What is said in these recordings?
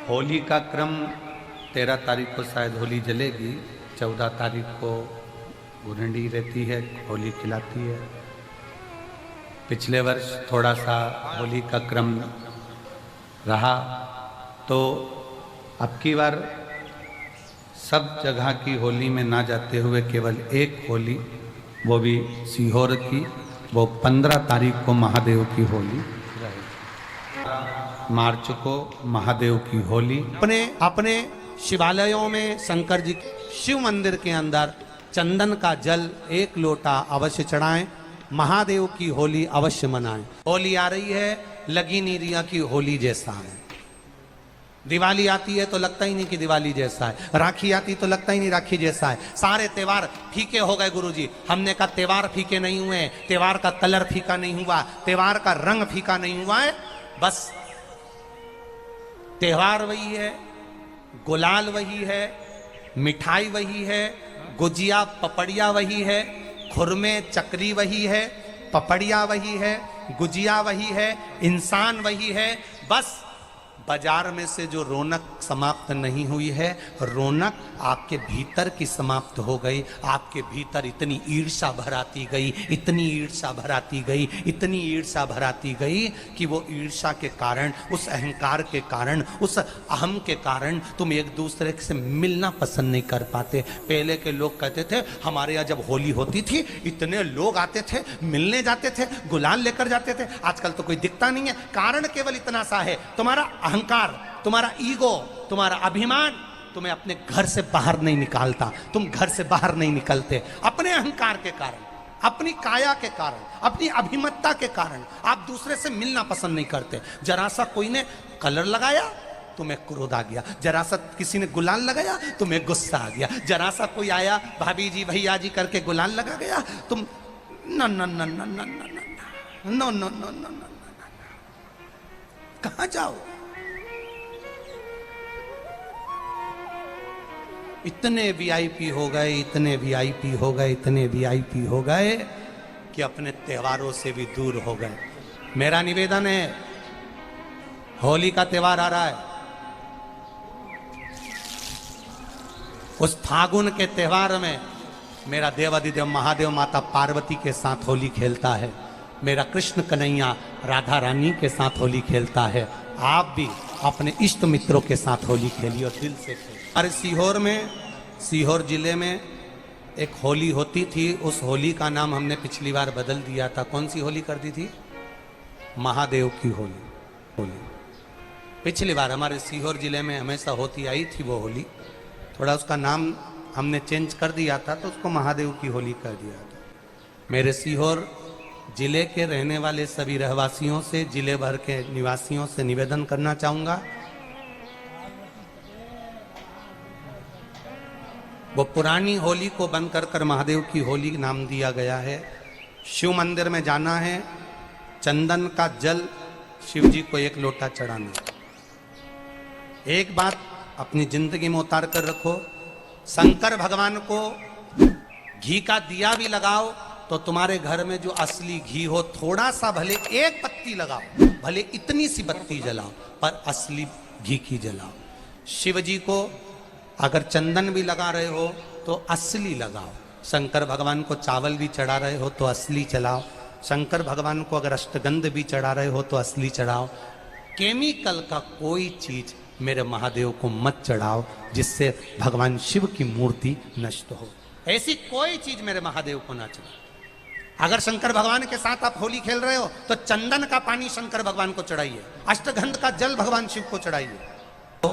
होली का क्रम 13 तारीख को शायद होली जलेगी, 14 तारीख को गुरंडी रहती है, होली खिलाती है। पिछले वर्ष थोड़ा सा होली का क्रम रहा, तो अब की बार सब जगह की होली में ना जाते हुए केवल एक होली, वो भी सीहोर की, वो 15 तारीख को महादेव की होली रहेगी। मार्च को महादेव की होली। अपने अपने शिवालयों में शंकर जी शिव मंदिर के अंदर चंदन का जल 1 लोटा अवश्य चढ़ाएं। महादेव की होली अवश्य मनाएं। होली आ रही है, लगी नहीं रिया की होली जैसा है। दिवाली आती है तो लगता ही नहीं कि दिवाली जैसा है। राखी आती तो लगता ही नहीं राखी जैसा है। सारे त्योहार फीके हो गए गुरुजी। हमने कहा त्योहार फीके नहीं हुए, त्योहार का कलर फीका नहीं हुआ, त्योहार का रंग फीका नहीं हुआ है। बस त्योहार वही है, गुलाल वही है, मिठाई वही है, गुजिया पपड़िया वही है, खुरमे चकरी वही है, पपड़िया वही है, गुजिया वही है, इंसान वही है। बस बाजार में से जो रौनक समाप्त नहीं हुई है, रौनक आपके भीतर की समाप्त हो गई। आपके भीतर इतनी ईर्ष्या भराती गई, इतनी ईर्ष्या भराती गई, इतनी ईर्ष्या भराती गई कि वो ईर्ष्या के कारण, उस अहंकार के कारण, उस अहम के कारण तुम एक दूसरे से मिलना पसंद नहीं कर पाते। पहले के लोग कहते थे हमारे यहाँ जब होली होती थी इतने लोग आते थे, मिलने जाते थे, गुलाल लेकर जाते थे। आजकल तो कोई दिखता नहीं है। कारण केवल इतना सा है, तुम्हारा अहंकार, तुम्हारा ईगो, तुम्हारा अभिमान तुम्हें अपने घर से बाहर नहीं निकालता। तुम घर से बाहर नहीं निकलते अपने अहंकार के कारण, अपनी काया के कारण, अपनी अभिमतता के कारण। आप दूसरे से मिलना पसंद नहीं करते। जरा सा कोई ने कलर लगाया तुम्हें क्रोध आ गया, जरा सा किसी ने गुलाल लगाया तुम्हें गुस्सा आ गया, जरा सा कोई आया भाभी जी भैया जी करके गुलाल लगा गया, तुम न न न न न न न न न न। कहां जाओ? इतने वीआईपी हो गए, इतने वीआईपी हो गए, इतने वीआईपी हो गए कि अपने त्योहारों से भी दूर हो गए। मेरा निवेदन है, होली का त्योहार आ रहा है, उस फागुन के त्योहार में मेरा देवाधिदेव महादेव माता पार्वती के साथ होली खेलता है, मेरा कृष्ण कन्हैया राधा रानी के साथ होली खेलता है। आप भी अपने इष्ट मित्रों के साथ होली खेलिए और दिल से खेलिए। अरे सीहोर में, सीहोर जिले में एक होली होती थी। उस होली का नाम हमने पिछली बार बदल दिया था। कौन सी होली कर दी थी? महादेव की होली। पिछली बार हमारे सीहोर जिले में हमेशा होती आई थी वो होली, थोड़ा उसका नाम हमने चेंज कर दिया था तो उसको महादेव की होली कर दिया था। मेरे सीहोर जिले के रहने वाले सभी रहवासियों से, जिले भर के निवासियों से निवेदन करना चाहूंगा, वो पुरानी होली को बंद कर महादेव की होली नाम दिया गया है। शिव मंदिर में जाना है, चंदन का जल शिव जी को 1 लोटा चढ़ाना। एक बात अपनी जिंदगी में उतार कर रखो, शंकर भगवान को घी का दिया भी लगाओ तो तुम्हारे घर में जो असली घी हो, थोड़ा सा भले 1 पत्ती लगाओ, भले इतनी सी बत्ती जलाओ, पर असली घी की जलाओ। शिव जी को अगर चंदन भी लगा रहे हो तो असली लगाओ। शंकर भगवान को चावल भी चढ़ा रहे हो तो असली चढ़ाओ। शंकर भगवान को अगर अष्टगंध भी चढ़ा रहे हो तो असली चढ़ाओ। केमिकल का कोई चीज मेरे महादेव को मत चढ़ाओ जिससे भगवान शिव की मूर्ति नष्ट हो। ऐसी कोई चीज मेरे महादेव को ना चढ़ाओ। अगर शंकर भगवान के साथ आप होली खेल रहे हो तो चंदन का पानी शंकर भगवान को चढ़ाइए, अष्टगंध का जल भगवान शिव को चढ़ाइए। तो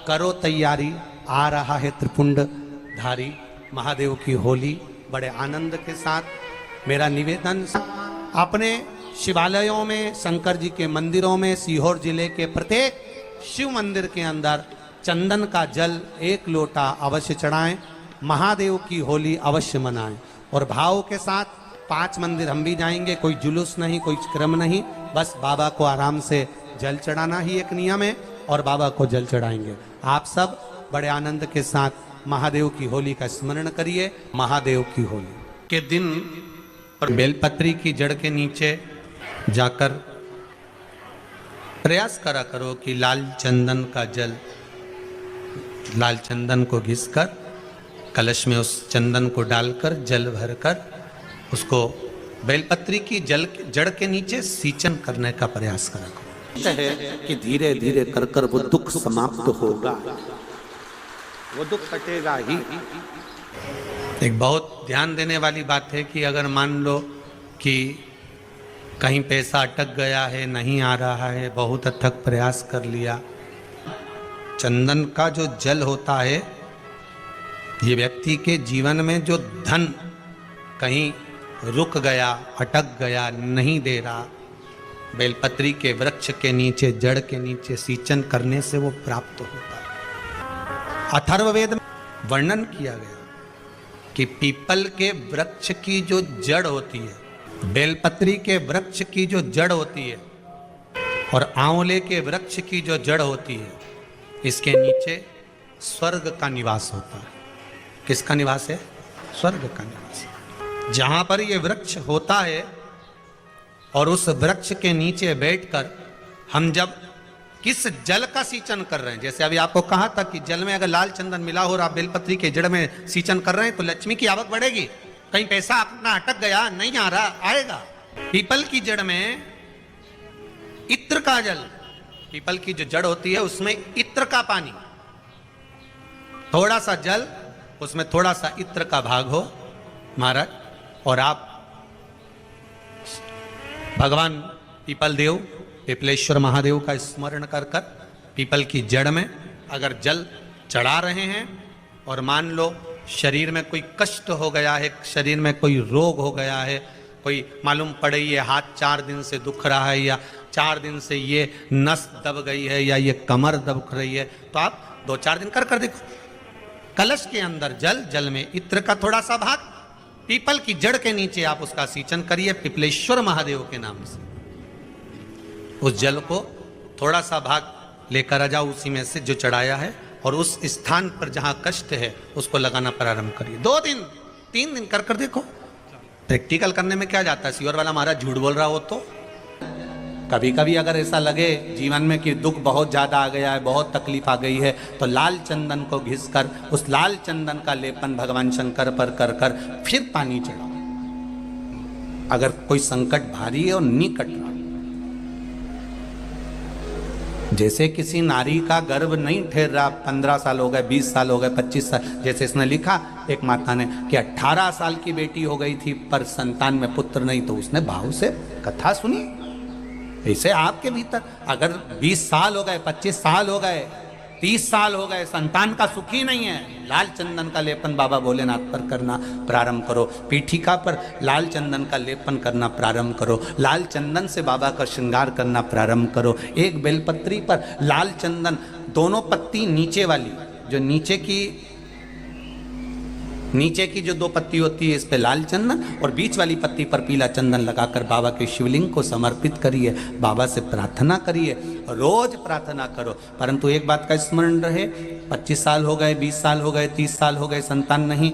करो तैयारी, आ रहा है त्रिपुंडधारी महादेव की होली। बड़े आनंद के साथ मेरा निवेदन, अपने शिवालयों में, शंकर जी के मंदिरों में, सीहोर जिले के प्रत्येक शिव मंदिर के अंदर चंदन का जल 1 लोटा अवश्य चढ़ाएं। महादेव की होली अवश्य मनाएं और भाव के साथ 5 मंदिर हम भी जाएंगे। कोई जुलूस नहीं, कोई क्रम नहीं, बस बाबा को आराम से जल चढ़ाना ही एक नियम है और बाबा को जल चढ़ाएंगे। आप सब बड़े आनंद के साथ महादेव की होली का स्मरण करिए। महादेव की होली के दिन और बेलपत्री की जड़ के नीचे जाकर प्रयास करा करो कि लाल चंदन का जल लाल चंदन को घिसकर कलश में उस चंदन को डालकर जल भरकर उसको बेलपत्री की जड़ के नीचे सींचन करने का प्रयास करा है कि धीरे धीरे कर कर वो दुख समाप्त होगा, वो दुख हटेगा ही। एक बहुत ध्यान देने वाली बात है कि अगर मान लो कि कहीं पैसा अटक गया है, नहीं आ रहा है, बहुत अथक प्रयास कर लिया, चंदन का जो जल होता है ये व्यक्ति के जीवन में जो धन कहीं रुक गया, अटक गया, नहीं दे रहा, बेलपत्री के वृक्ष के नीचे, जड़ के नीचे सींचन करने से वो प्राप्त होता है। अथर्ववेद में वर्णन किया गया कि पीपल के वृक्ष की जो जड़ होती है, बेलपत्री के वृक्ष की जो जड़ होती है और आंवले के वृक्ष की जो जड़ होती है, इसके नीचे स्वर्ग का निवास होता है। किसका निवास है? स्वर्ग का निवास है। जहां पर ये वृक्ष होता है और उस वृक्ष के नीचे बैठकर हम जब किस जल का सींचन कर रहे हैं, जैसे अभी आपको कहा था कि जल में अगर लाल चंदन मिला हो और आप बेलपत्री के जड़ में सींचन कर रहे हैं तो लक्ष्मी की आवक बढ़ेगी। कहीं पैसा अपना अटक गया, नहीं आ रहा, आएगा। पीपल की जड़ में इत्र का जल, पीपल की जो जड़ होती है उसमें इत्र का पानी, थोड़ा सा जल, उसमें थोड़ा सा इत्र का भाग हो महाराज, और आप भगवान पीपल देव, पिपलेश्वर महादेव का स्मरण कर कर पीपल की जड़ में अगर जल चढ़ा रहे हैं और मान लो शरीर में कोई कष्ट हो गया है, शरीर में कोई रोग हो गया है, कोई मालूम पड़े ये हाथ 4 दिन से दुख रहा है या 4 दिन से ये नस दब गई है या ये कमर दब रही है, तो आप 2-4 दिन कर देखो। कलश के अंदर जल, जल में इत्र का थोड़ा सा भाग, पीपल की जड़ के नीचे आप उसका सींचन करिए पिपलेश्वर महादेव के नाम से। उस जल को थोड़ा सा भाग लेकर आ जाओ उसी में से जो चढ़ाया है, और उस स्थान पर जहां कष्ट है उसको लगाना प्रारंभ करिए। 2 दिन 3 दिन कर देखो। प्रैक्टिकल करने में क्या जाता है? सियोर वाला महाराज झूठ बोल रहा हो तो कभी कभी अगर ऐसा लगे जीवन में कि दुख बहुत ज़्यादा आ गया है, बहुत तकलीफ आ गई है, तो लाल चंदन को घिसकर उस लाल चंदन का लेपन भगवान शंकर पर कर कर फिर पानी चढ़ाओ। अगर कोई संकट भारी है और नहीं कट रहा, जैसे किसी नारी का गर्भ नहीं ठहर रहा, 15 साल हो गए, 20 साल हो गए, 25 साल, जैसे इसने लिखा एक माता ने कि 18 साल की बेटी हो गई थी पर संतान में पुत्र नहीं, तो उसने भाव से कथा सुनी। ऐसे आपके भीतर अगर 20 साल हो गए, 25 साल हो गए, 30 साल हो गए, संतान का सुख ही नहीं है, लाल चंदन का लेपन बाबा भोलेनाथ पर करना प्रारंभ करो। पीठिका पर लाल चंदन का लेपन करना प्रारंभ करो। लाल चंदन से बाबा का श्रृंगार करना प्रारंभ करो। एक बेलपत्री पर लाल चंदन, दोनों पत्ती नीचे वाली, जो नीचे की जो 2 पत्ती होती है इस पे लाल चंदन, और बीच वाली पत्ती पर पीला चंदन लगाकर बाबा के शिवलिंग को समर्पित करिए। बाबा से प्रार्थना करिए, रोज प्रार्थना करो। परंतु एक बात का स्मरण रहे, 25 साल हो गए, 20 साल हो गए, 30 साल हो गए, संतान नहीं,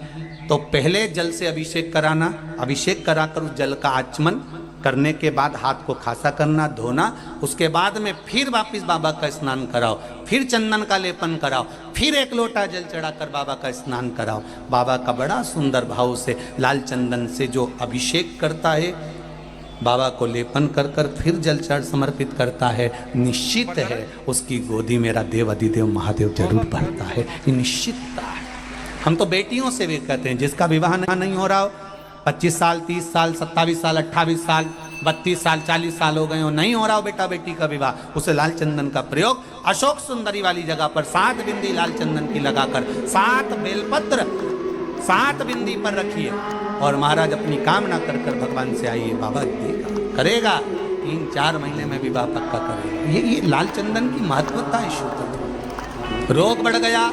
तो पहले जल से अभिषेक कराना, अभिषेक कराकर उस जल का आचमन करने के बाद हाथ को खासा करना, धोना, उसके बाद में फिर वापस बाबा का स्नान कराओ, फिर चंदन का लेपन कराओ, फिर 1 लोटा जल चढ़ाकर बाबा का स्नान कराओ। बाबा का बड़ा सुंदर भाव से लाल चंदन से जो अभिषेक करता है, बाबा को लेपन कर कर फिर जल चढ़ समर्पित करता है, निश्चित है उसकी गोदी मेरा देव अधिदेव महादेव जरूर भरता है। ये निश्चितता है। हम तो बेटियों से भी कहते हैं, जिसका विवाह नहीं हो रहा हो, 25 साल, 30 साल, 27 साल, 28 साल, 32 साल, 40 साल हो गए हो, नहीं हो रहा हो बेटा बेटी का विवाह, उसे लाल चंदन का प्रयोग अशोक सुंदरी वाली जगह पर 7 बिंदी लाल चंदन की लगाकर 7 बेलपत्र 7 बिंदी पर रखिए और महाराज अपनी कामना कर कर भगवान से आइए, बाबा देगा, करेगा। 3-4 महीने में विवाह पक्का करेगा। ये लाल चंदन की महत्वता है। शुद्ध रोग बढ़ गया,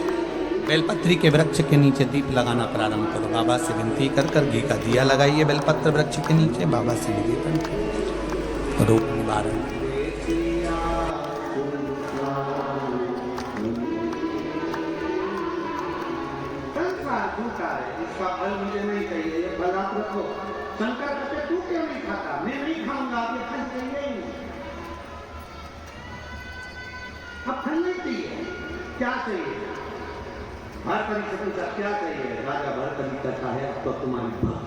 बेलपत्री के वृक्ष के नीचे दीप लगाना प्रारंभ करो। बाबा से विनती कर कर घी का दिया लगाइए बेलपत्र वृक्ष के नीचे, बाबा से निवेदन करो, रोग निवारण। अब फल नहीं चाहिए, क्या चाहिए? भरतरी से पूछा क्या चाहिए? राजा भरतरी कहता है अब तो तुम्हारी